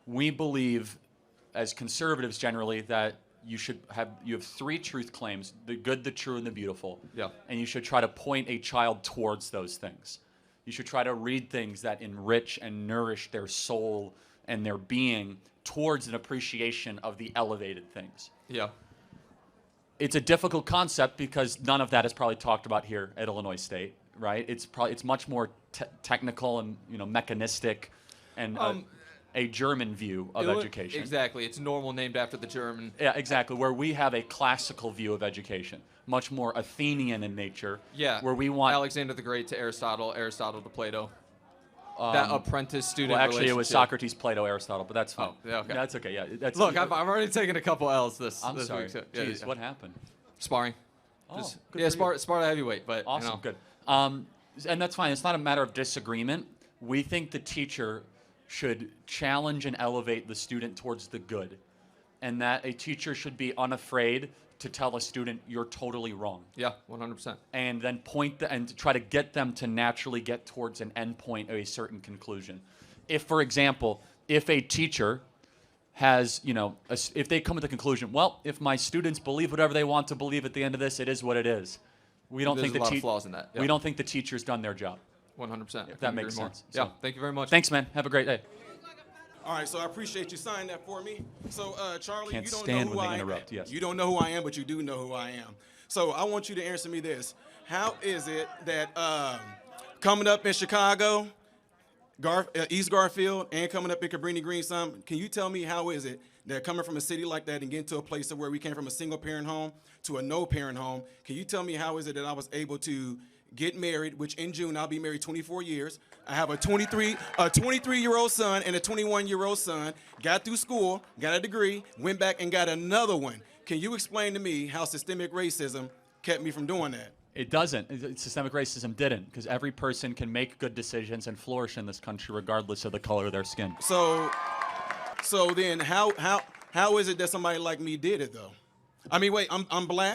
We believe, as conservatives generally, that you have three truth claims: the good, the true, and the beautiful. Yeah. And you should try to point a child towards those things. You should try to read things that enrich and nourish their soul and their being towards an appreciation of the elevated things. Yeah. It's a difficult concept because none of that is probably talked about here at Illinois State, right? It's much more technical and mechanistic, and a German view of education. Exactly. It's normal, named after the German. Yeah, exactly. Where we have a classical view of education, much more Athenian in nature. Yeah. Where we want Alexander the Great to Aristotle, Aristotle to Plato. That apprentice-student Well, actually, it was relationship. Socrates, Plato, Aristotle, but that's fine. Oh, yeah, okay. That's okay. Yeah. That's, Look, I've already taken a couple L's this I'm this sorry. week. So, Jeez, what happened? Sparring. Oh, Just, good yeah, for you. Sparta heavyweight, but Awesome, you know. good. And that's fine. It's not a matter of disagreement. We think the teacher should challenge and elevate the student towards the good, and that a teacher should be unafraid to tell a student you're totally wrong, Yeah, 100%. and then and to try to get them to naturally get towards an end point of a certain conclusion. If, for example, if a teacher has, if they come to the conclusion, well, if my students believe whatever they want to believe at the end of this, it is what it is. We don't There's think a lot of flaws in that. Yeah. We don't think the teacher's done their job. 100%. If that makes sense. Yeah, So- thank you very much. Thanks, man. Have a great day. All right, so I appreciate you signing that for me. So, Charlie, Can't you don't stand know who when they I am. interrupt, yes. You don't know who I am, but you do know who I am. So I want you to answer me this. How is it that coming up in Chicago, East Garfield, and coming up in Cabrini Green, can you tell me how is it that coming from a city like that and getting to a place where we came from a single-parent home to a no-parent home, can you tell me how is it that I was able to get married, which in June I'll be married 24 years. I have a 23-year-old son and a 21-year-old son. Got through school, got a degree, went back and got another one. Can you explain to me how systemic racism kept me from doing that? It doesn't. Systemic racism didn't, because every person can make good decisions and flourish in this country regardless of the color of their skin. So then how is it that somebody like me did it though? I mean, wait, I'm black.